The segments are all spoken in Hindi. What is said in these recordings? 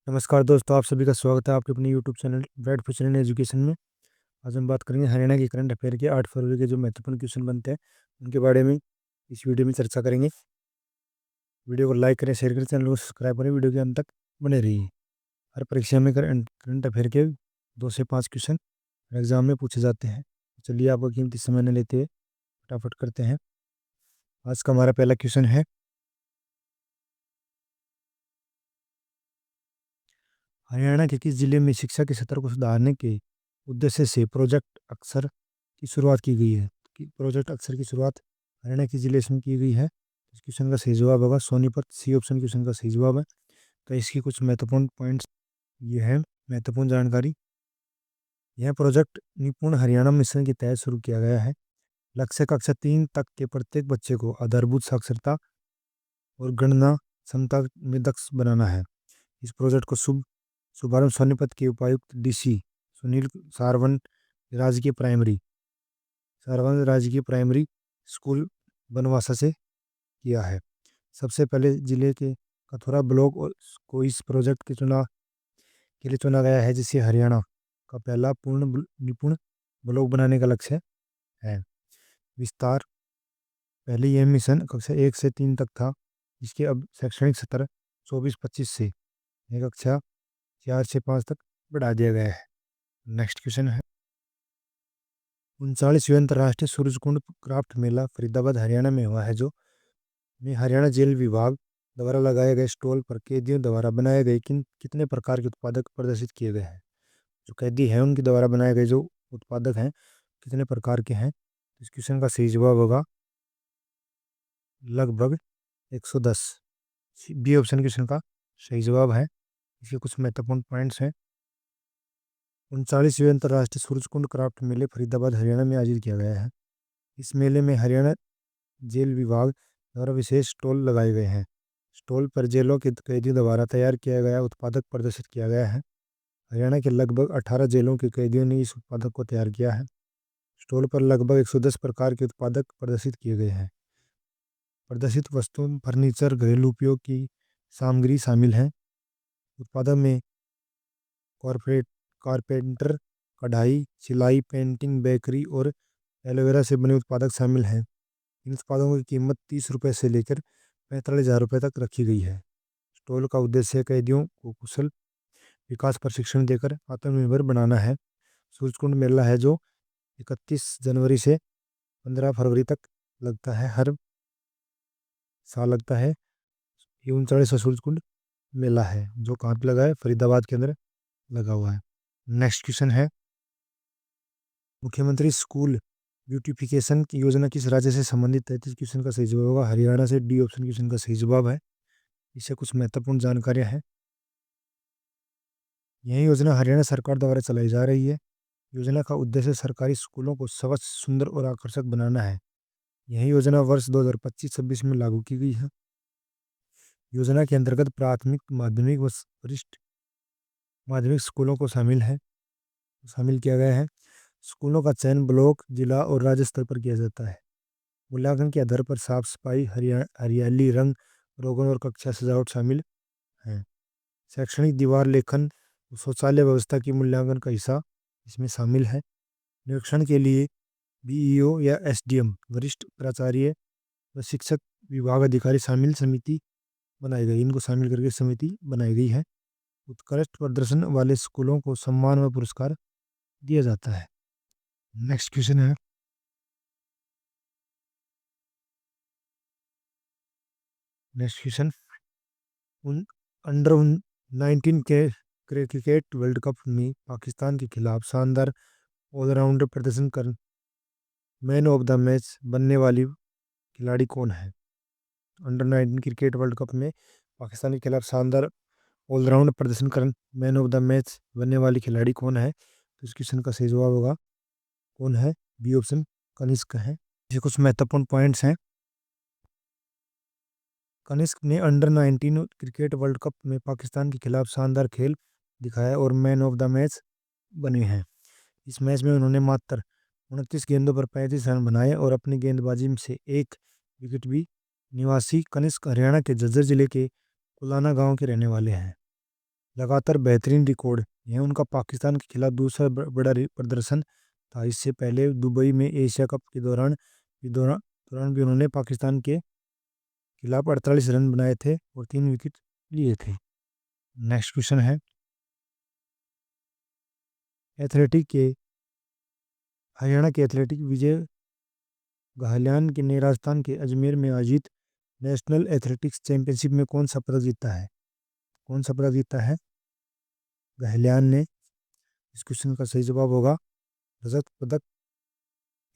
नमस्कार दोस्तों, आप सभी का स्वागत है आपके अपने YouTube channel bright future in education में। आज हम बात करेंगे हरियाणा के करंट अफेयर के 8 फरवरी के जो महत्वपूर्ण क्वेश्चन बनते हैं उनके बारे में इस वीडियो में चर्चा करेंगे। वीडियो को लाइक करें, शेयर करें, चैनल को सब्सक्राइब करें, वीडियो के अंत तक बने रहिए। हर परीक्षा में करंट अफेयर के 2 से 5 क्वेश्चन एग्जाम में पूछे जाते हैं। चलिए आपका कीमती समय न लेते हुए फटाफट करते हैं। आज का हमारा पहला क्वेश्चन है, हरियाणा के किस जिले में शिक्षा के स्तर को सुधारने के उद्देश्य से प्रोजेक्ट अक्षर की शुरुआत की गई है। प्रोजेक्ट अक्षर की शुरुआत हरियाणा के जिले में की गई है। इस क्वेश्चन का सही जवाब होगा सोनीपत। सी ऑप्शन क्वेश्चन का सही जवाब है। तो इसकी कुछ महत्वपूर्ण पॉइंट्स ये है, महत्वपूर्ण जानकारी। यह प्रोजेक्ट निपुण हरियाणा मिशन के तहत शुरू किया गया है। लक्ष्य कक्षा 3 तक के प्रत्येक बच्चे को आधारभूत साक्षरता और गणना क्षमता में दक्ष बनाना है। इस प्रोजेक्ट को शुभारंभ सोनीपत के उपायुक्त डीसी सुनील सारवन राजकीय प्राइमरी स्कूल बनवासा से किया है। सबसे पहले जिले के कथुरा ब्लॉक को इस प्रोजेक्ट के लिए चुना गया है, जिसे हरियाणा का पहला निपुण ब्लॉक बनाने का लक्ष्य है। विस्तार, पहले यह मिशन कक्षा 1 से 3 तक था, जिसके अब शैक्षणिक सत्र 24-25 से कक्षा 4 से 5 तक बढ़ा दिया गया है। नेक्स्ट क्वेश्चन है, 39वीं अंतर्राष्ट्रीय सूरजकुंड क्राफ्ट मेला फरीदाबाद हरियाणा में हुआ है, जो में हरियाणा जेल विभाग द्वारा लगाए गए स्टॉल पर कैदियों द्वारा बनाए गए कितने प्रकार के उत्पादक प्रदर्शित किए गए हैं। जो कैदी हैं उनके द्वारा बनाए गए जो उत्पादक हैं कितने प्रकार के हैं। इस क्वेश्चन का सही जवाब होगा लगभग 110। बी ऑप्शन क्वेश्चन का सही जवाब है। इसके कुछ महत्वपूर्ण पॉइंट्स हैं। 39वीं अंतर्राष्ट्रीय सूरजकुंड क्राफ्ट मेले फरीदाबाद हरियाणा में आयोजित किया गया है। इस मेले में हरियाणा जेल विभाग द्वारा विशेष स्टॉल लगाए गए हैं। स्टॉल पर जेलों के कैदियों द्वारा तैयार किया गया उत्पादक प्रदर्शित किया गया है। हरियाणा के लगभग 18 जेलों के कैदियों ने इस उत्पादक को तैयार किया है। स्टॉल पर लगभग 110 प्रकार के उत्पादक प्रदर्शित किए गए हैं। प्रदर्शित वस्तुओं फर्नीचर, घरेलू उपयोग की सामग्री शामिल हैं। उत्पादन में कॉर्पोरेट कारपेंटर, कढ़ाई, सिलाई, पेंटिंग, बेकरी और एलोवेरा से बने उत्पादक शामिल हैं। इन उत्पादों की कीमत 30 रुपये से लेकर 45,000 रुपये तक रखी गई है। स्टॉल का उद्देश्य कैदियों को कुशल विकास प्रशिक्षण देकर आत्मनिर्भर बनाना है। सूरजकुंड मेला है जो 31 जनवरी से 15 फरवरी तक लगता है, हर साल लगता है। ये 39वां सूरजकुंड मेला है जो कहाँ पे लगा है, फरीदाबाद के अंदर लगा हुआ है। नेक्स्ट क्वेश्चन है, मुख्यमंत्री स्कूल ब्यूटिफिकेशन की योजना किस राज्य से संबंधित है। इस क्वेश्चन का सही जवाब होगा हरियाणा से। डी ऑप्शन क्वेश्चन का सही जवाब है। इससे कुछ महत्वपूर्ण जानकारियां हैं। यह योजना हरियाणा सरकार द्वारा चलाई जा रही है। योजना का उद्देश्य सरकारी स्कूलों को स्वच्छ, सुंदर और आकर्षक बनाना है। यह योजना वर्ष 2025-26 में लागू की गई है। योजना के अंतर्गत प्राथमिक, माध्यमिक व वरिष्ठ माध्यमिक स्कूलों को शामिल किया गया है। स्कूलों का चयन ब्लॉक, जिला और राज्य स्तर पर किया जाता है। मूल्यांकन के आधार पर साफ सफाई, हरियाली, रंग रोगन और कक्षा सजावट शामिल है। शैक्षणिक दीवार लेखन, शौचालय व्यवस्था की मूल्यांकन का हिस्सा इसमें शामिल है। निरीक्षण के लिए बीईओ या एसडीएम, वरिष्ठ प्राचार्य व शिक्षक विभाग अधिकारी शामिल समिति बनाई गई। इनको शामिल करके समिति बनाई गई है। उत्कृष्ट प्रदर्शन वाले स्कूलों को सम्मान व पुरस्कार दिया जाता है। नेक्स्ट क्वेश्चन है, नेक्स्ट क्वेश्चन अंडर 19 के क्रिकेट वर्ल्ड कप में पाकिस्तान के खिलाफ शानदार ऑलराउंडर प्रदर्शन कर मैन ऑफ द मैच बनने वाली खिलाड़ी कौन है। अंडर 19 क्रिकेट वर्ल्ड कप में पाकिस्तान के खिलाफ शानदार ऑलराउंड प्रदर्शन कर मैन ऑफ द मैच बनने वाली खिलाड़ी कौन है। तो इस क्वेश्चन का सही जवाब होगा कौन है, बी ऑप्शन कनिष्क है। ये कुछ महत्वपूर्ण पॉइंट्स हैं। कनिष्क ने अंडर 19 क्रिकेट वर्ल्ड कप में पाकिस्तान के खिलाफ शानदार खेल दिखाया और मैन ऑफ द मैच बने हैं। इस मैच में उन्होंने मात्र 29 गेंदों पर 35 रन बनाए और अपनी गेंदबाजी से एक विकेट भी। निवासी कनिष्क हरियाणा के झज्जर जिले के कुलाना गांव के रहने वाले हैं। लगातार बेहतरीन रिकॉर्ड। यह उनका पाकिस्तान के खिलाफ दूसरा बड़ा प्रदर्शन था। इससे पहले दुबई में एशिया कप के दौरान भी उन्होंने पाकिस्तान के खिलाफ 48 रन बनाए थे और 3 विकेट लिए थे। नेक्स्ट क्वेश्चन है, एथलेटिक के हरियाणा के एथलेटिक विजय गहलियान ने राजस्थान के अजमेर में आयोजित नेशनल एथलेटिक्स चैंपियनशिप में कौन सा पदक जीता है? कौन सा पदक जीता है गहलियान ने? इस क्वेश्चन का सही जवाब होगा रजत पदक।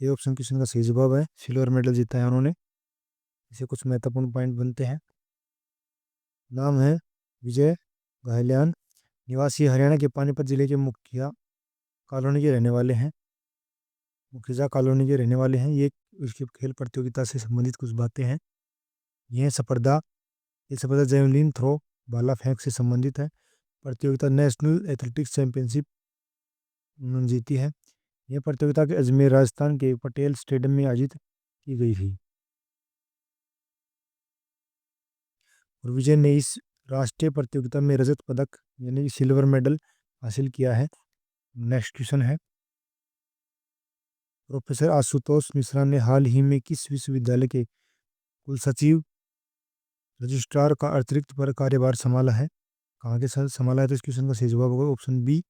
ये ऑप्शन क्वेश्चन का सही जवाब है। सिल्वर मेडल जीता है उन्होंने। इसे कुछ महत्वपूर्ण पॉइंट बनते हैं। नाम है विजय गहलियान, निवासी हरियाणा के पानीपत जिले के मुखिया कॉलोनी के रहने वाले हैं। मुखिजा कॉलोनी के रहने वाले हैं। ये उसकी खेल प्रतियोगिता से संबंधित कुछ बातें हैं। यह स्पर्धा ये स्पर्धा जेवलिन थ्रो भाला फेंक से संबंधित है। प्रतियोगिता नेशनल एथलेटिक्स चैंपियनशिप उन्होंने जीती है। यह प्रतियोगिता के अजमेर राजस्थान के पटेल स्टेडियम में आयोजित की गई थी और विजय ने इस राष्ट्रीय प्रतियोगिता में रजत पदक यानी कि सिल्वर मेडल हासिल किया है। नेक्स्ट क्वेश्चन है, प्रोफेसर आशुतोष मिश्रा ने हाल ही में किस विश्वविद्यालय के कुल सचिव रजिस्ट्रार का अतिरिक्त पर कार्यभार संभाला है? कहाँ के साथ संभाला है? तो इस क्वेश्चन का सही जवाब होगा ऑप्शन बी,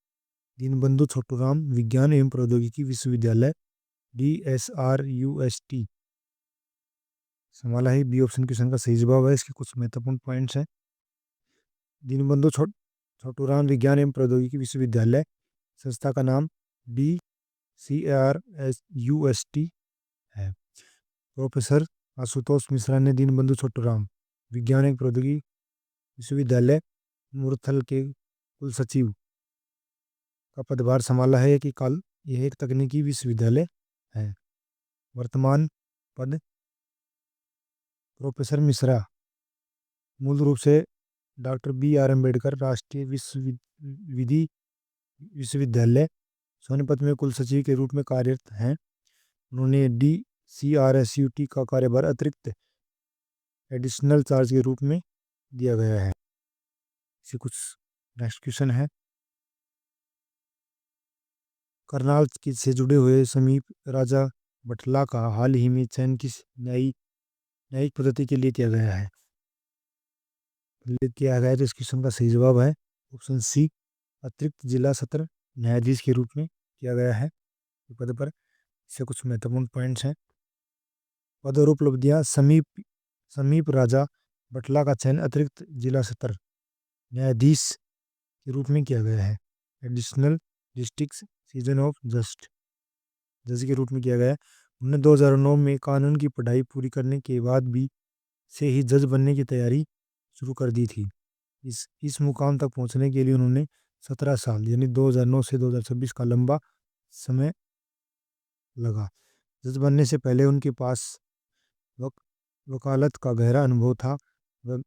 दीनबंधु छोटूराम विज्ञान एवं प्रौद्योगिकी विश्वविद्यालय DSRUST संभाला है। बी ऑप्शन क्वेश्चन का सही जवाब है। इसके कुछ महत्वपूर्ण पॉइंट्स हैं। दीनबंधु छोटूराम विज्ञान एवं प्रौद्योगिकी विश्वविद्यालय संस्था का नाम DCRUST है। प्रोफेसर आशुतोष मिश्रा ने दीनबंधु छोटूराम विज्ञान एवं प्रौद्योगिकी विश्वविद्यालय मुरथल के कुल सचिव का पदभार संभाला है कि काल यह एक तकनीकी विश्वविद्यालय है। वर्तमान पद प्रोफेसर मिश्रा मूल रूप से डॉक्टर BR अम्बेडकर राष्ट्रीय विधि विश्वविद्यालय सोनीपत में कुल सचिव के रूप में कार्यरत हैं। उन्होंने DCRSUT का कार्यभार अतिरिक्त एडिशनल चार्ज के रूप में दिया गया है। इसे कुछ नेक्स्ट क्वेश्चन है, करनाल से जुड़े हुए समीप राजा बटला का हाल ही में चयन किस न्यायिक पद्धति के लिए किया गया है? तो इस क्वेश्चन का सही जवाब है ऑप्शन सी, अतिरिक्त जिला सत्र न्यायाधीश के रूप में किया गया है पद पर। इससे कुछ महत्वपूर्ण पॉइंट्स हैं। पद और उपलब्धियां समीप राजा बटला का चयन अतिरिक्त जिला सत्र न्यायाधीश के रूप में किया गया है। एडिशनल डिस्ट्रिक्ट सीजन ऑफ जज के रूप में किया गया है। उन्होंने 2009 में कानून की पढ़ाई पूरी करने के बाद भी से ही जज बनने की तैयारी शुरू कर दी थी। इस मुकाम तक पहुंचने के लिए उन्होंने 17 साल यानी 2009 से 2026 का लंबा समय लगा। जज बनने से पहले उनके पास वकालत का गहरा अनुभव था। वह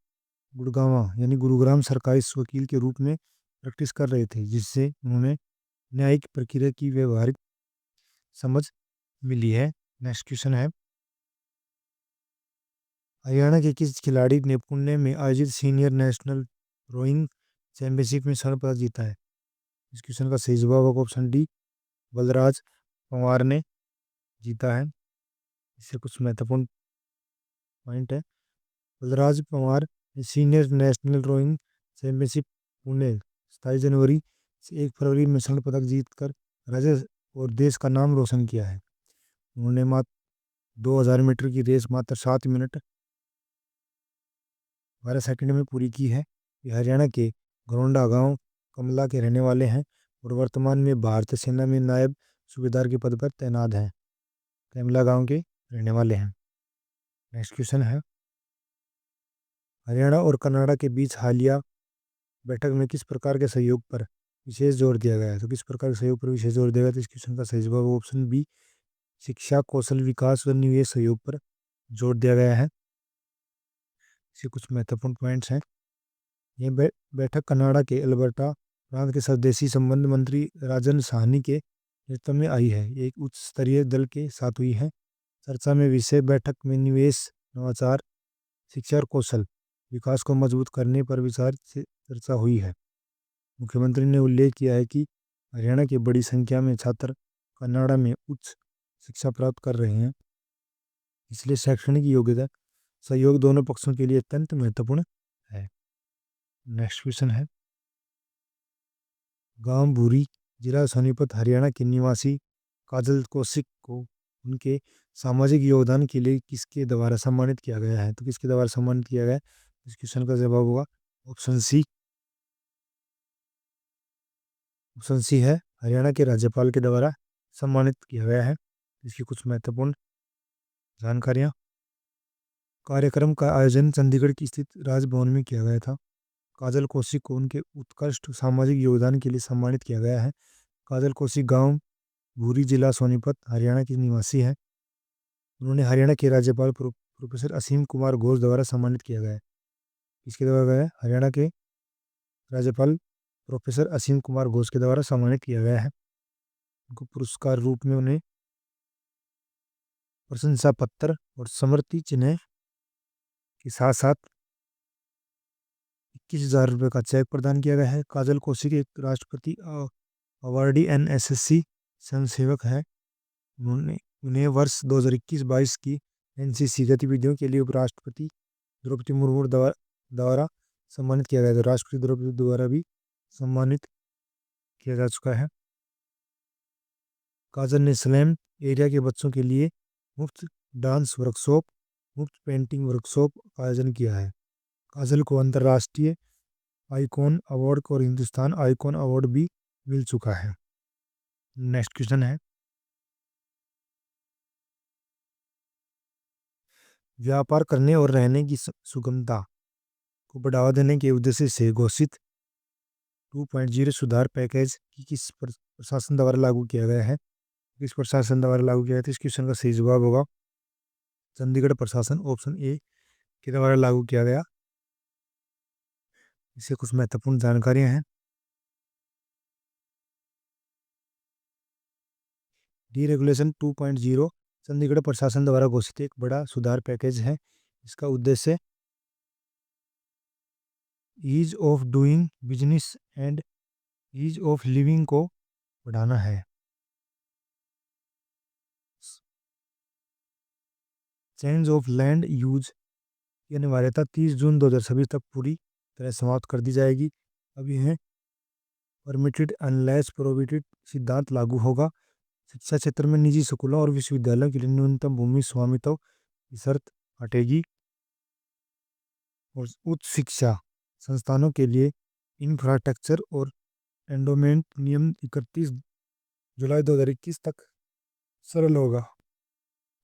गुरुग्राम सरकारी वकील के रूप में प्रैक्टिस कर रहे थे, जिससे उन्होंने न्यायिक प्रक्रिया की व्यवहारिक समझ मिली है। नेक्स्ट क्वेश्चन है, हरियाणा के किस खिलाड़ी ने पुणे में आयोजित सीनियर नेशनल रोइंग चैंपियनशिप में स्वर्ण पदक जीता है? इस क्वेश्चन का सही जवाब होगा ऑप्शन डी, बलराज पंवार ने जीता है। इससे कुछ महत्वपूर्ण पॉइंट है। बलराज पंवार ने senior national rowing championship Pune 27 जनवरी से 1 फरवरी में स्वर्ण पदक जीतकर राज्य और देश का नाम रोशन किया है। उन्होंने मात्र 2000 मीटर की रेस मात्र 7 मिनट 12 सेकंड में पूरी की है। ये हरियाणा के घरोंडा गांव कमला के रहने वाले हैं और वर्तमान में भारतीय सेना में नायब सूबेदार के पद पर तैनात हैं। कमला गांव के रहने वाले हैं। नेक्स्ट क्वेश्चन है, हरियाणा और कर्नाटक के बीच हालिया बैठक में किस प्रकार के सहयोग पर विशेष जोर दिया गया है? तो किस प्रकार के सहयोग पर विशेष जोर दिया गया? तो इस क्वेश्चन का सही जवाब ऑप्शन बी, शिक्षा, कौशल विकास व निवेश सहयोग पर जोर दिया गया है। इसके कुछ महत्वपूर्ण पॉइंट्स हैं। ये बैठक कनाडा के अल्बर्टा प्रांत के स्वदेशी संबंध मंत्री राजन साहनी के नेतृत्व में आई है। ये एक उच्च स्तरीय दल के साथ हुई है। चर्चा में विषय बैठक में निवेश, नवाचार, शिक्षा और कौशल विकास को मजबूत करने पर विचार से चर्चा हुई है। मुख्यमंत्री ने उल्लेख किया है कि हरियाणा के बड़ी संख्या में छात्र कनाडा में उच्च शिक्षा प्राप्त कर रहे हैं, इसलिए शैक्षणिक योग्यता सहयोग दोनों पक्षों के लिए अत्यंत महत्वपूर्ण है। नेक्स्ट क्वेश्चन है, गांव भूरी, जिला सोनीपत, हरियाणा के निवासी काजल कौशिक को उनके सामाजिक योगदान के लिए किसके द्वारा सम्मानित किया गया है? तो किसके द्वारा सम्मानित किया गया है? इस क्वेश्चन का जवाब होगा ऑप्शन सी। ऑप्शन सी है हरियाणा के राज्यपाल के द्वारा सम्मानित किया गया है। इसकी कुछ महत्वपूर्ण जानकारियाँ। कार्यक्रम का आयोजन चंडीगढ़ की स्थित राजभवन में किया गया था। काजल कौशिक को उनके उत्कृष्ट सामाजिक योगदान के लिए सम्मानित किया गया है। काजल कौशिक गांव भूरी, जिला सोनीपत, हरियाणा की निवासी है। उन्होंने हरियाणा के राज्यपाल प्रोफेसर असीम कुमार घोष द्वारा सम्मानित किया गया है। किसके द्वारा गया है? हरियाणा के राज्यपाल प्रोफेसर असीम कुमार घोष के द्वारा सम्मानित किया गया है। उनको पुरस्कार रूप में उन्हें प्रशंसा पत्र और स्मृति चिन्ह के साथ साथ 21,000 रुपये का चेक प्रदान किया गया है। काजल कौशिक एक राष्ट्रपति अवार्डी NSSC स्वयंसेवक है। उन्होंने उन्हें वर्ष 2021-22 की NCC गतिविधियों के लिए उपराष्ट्रपति द्रौपदी मुर्मू द्वारा सम्मानित किया गया था। राष्ट्रपति द्रौपदी द्वारा भी सम्मानित किया जा चुका है। काजल ने स्लैम एरिया के बच्चों के लिए मुफ्त डांस वर्कशॉप, मुफ्त पेंटिंग वर्कशॉप का आयोजन किया है। काजल को अंतर्राष्ट्रीय आइकॉन अवार्ड और हिंदुस्तान आइकॉन अवार्ड भी मिल चुका है। नेक्स्ट क्वेश्चन है, व्यापार करने और रहने की सुगमता को बढ़ावा देने के उद्देश्य से घोषित 2.0 सुधार पैकेज की किस प्रशासन द्वारा लागू किया गया है? किस प्रशासन द्वारा लागू किया गया था? इस क्वेश्चन का सही जवाब होगा चंडीगढ़ प्रशासन, ऑप्शन ए के द्वारा लागू किया गया। इससे कुछ महत्वपूर्ण जानकारियां हैं। डीरेगुलेशन 2.0 चंडीगढ़ प्रशासन द्वारा घोषित एक बड़ा सुधार पैकेज है। इसका उद्देश्य ease of doing business and ease of living को बढ़ाना है। चेंज ऑफ लैंड यूज की अनिवार्यता 30 जून 2026 तक पूरी तरह समाप्त कर दी जाएगी। अब यह परमिटेड अनलेस प्रोहिबिटेड सिद्धांत लागू होगा। शिक्षा क्षेत्र में निजी स्कूलों और विश्वविद्यालयों के लिए न्यूनतम भूमि स्वामित्व की शर्त हटेगी और उच्च शिक्षा संस्थानों के लिए इंफ्रास्ट्रक्चर और एंडोमेंट नियम 31 जुलाई 2021 तक सरल होगा।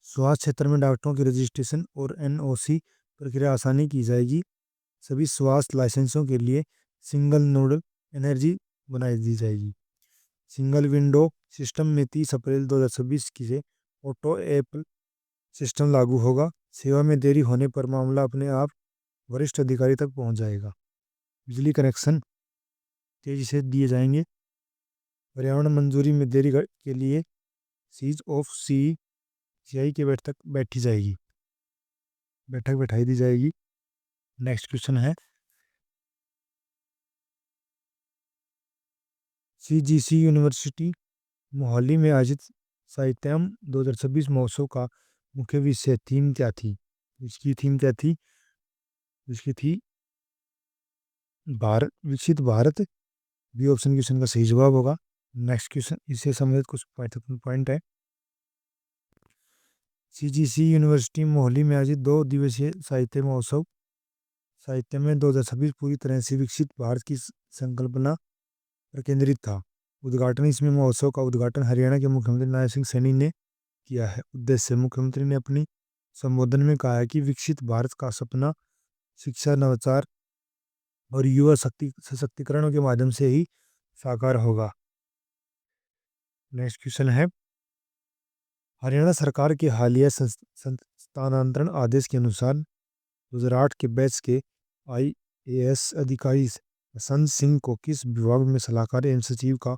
स्वास्थ्य क्षेत्र में डॉक्टरों की रजिस्ट्रेशन और NOC प्रक्रिया आसानी की जाएगी। सभी स्वास्थ्य लाइसेंसों के लिए सिंगल नोडल एनर्जी बनाई दी जाएगी। सिंगल विंडो सिस्टम में 30 अप्रैल 2026 की से ऑटो एपल सिस्टम लागू होगा। सेवा में देरी होने पर मामला अपने आप वरिष्ठ अधिकारी तक पहुंच जाएगा। बिजली कनेक्शन तेजी से दिए जाएंगे। पर्यावरण मंजूरी में देरी के लिए सीज ऑफ CI की बैठक बैठाई दी जाएगी। नेक्स्ट क्वेश्चन है, CGC यूनिवर्सिटी मोहाली में आयोजित साहित्यम 2026 महोत्सव का मुख्य विषय थीम क्या थी? इसकी थीम क्या थी? इसकी थी भारत विकसित भारत। बी ऑप्शन क्वेश्चन का सही जवाब होगा। नेक्स्ट क्वेश्चन, इससे संबंधित कुछ महत्वपूर्ण पॉइंट है। CGC यूनिवर्सिटी मोहाली में आयोजित 2 दिवसीय साहित्य महोत्सव साहित्य में 2026 पूरी तरह से विकसित भारत की संकल्पना पर केंद्रित था। इसमें महोत्सव का उद्घाटन हरियाणा के मुख्यमंत्री नायब सिंह सैनी ने किया है। उद्देश्य, मुख्यमंत्री ने अपनी संबोधन में कहा है कि विकसित भारत का सपना शिक्षा, नवाचार और युवा सशक्तिकरण के माध्यम से ही साकार होगा। नेक्स्ट क्वेश्चन है, हरियाणा सरकार के हालिया स्थानांतरण आदेश के अनुसार 2008 के बैच के IAS अधिकारी बसंत सिंह को किस विभाग में सलाहकार एवं सचिव का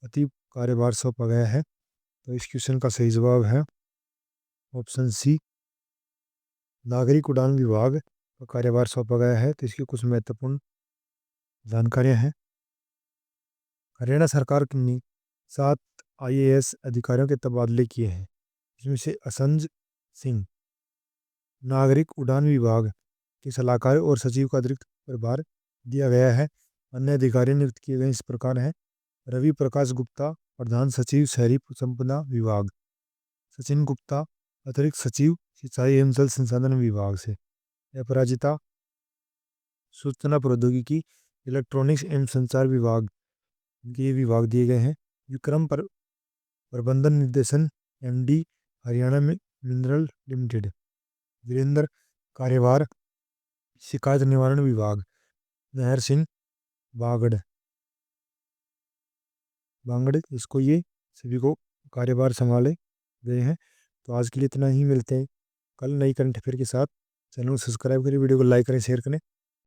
अतिरिक्त कार्यभार सौंपा गया है? तो इस क्वेश्चन का सही जवाब है ऑप्शन सी, नागरिक उड्डयन विभाग का कार्यभार सौंपा गया है। तो इसकी कुछ महत्वपूर्ण जानकारियां हैं। हरियाणा सरकार ने 7 IAS अधिकारियों के तबादले किए हैं। इसमें से असंज सिंह नागरिक उड्डयन विभाग के सलाहकार और सचिव का अतिरिक्त प्रभार दिया गया है। अन्य अधिकारी नियुक्त किए गए इस प्रकार हैं: रवि प्रकाश गुप्ता प्रधान सचिव शहरी संपदा विभाग, सचिन गुप्ता अतिरिक्त सचिव सिंचाई एवं जल संसाधन विभाग से, अपराजिता सूचना प्रौद्योगिकी इलेक्ट्रॉनिक्स एवं संचार विभाग के विभाग दिए गए हैं। विक्रम प्रबंधन निर्देशन MD हरियाणा में मिनरल लिमिटेड, वीरेंद्र कार्यभार शिकायत निवारण विभाग, नहर सिंह बागड़ बांगड़ इसको ये सभी को कार्यभार संभाले गए हैं। तो आज के लिए इतना ही, मिलते हैं कल नई करंट अफेयर के साथ। चैनल को सब्सक्राइब करें, वीडियो को लाइक करें, शेयर करें।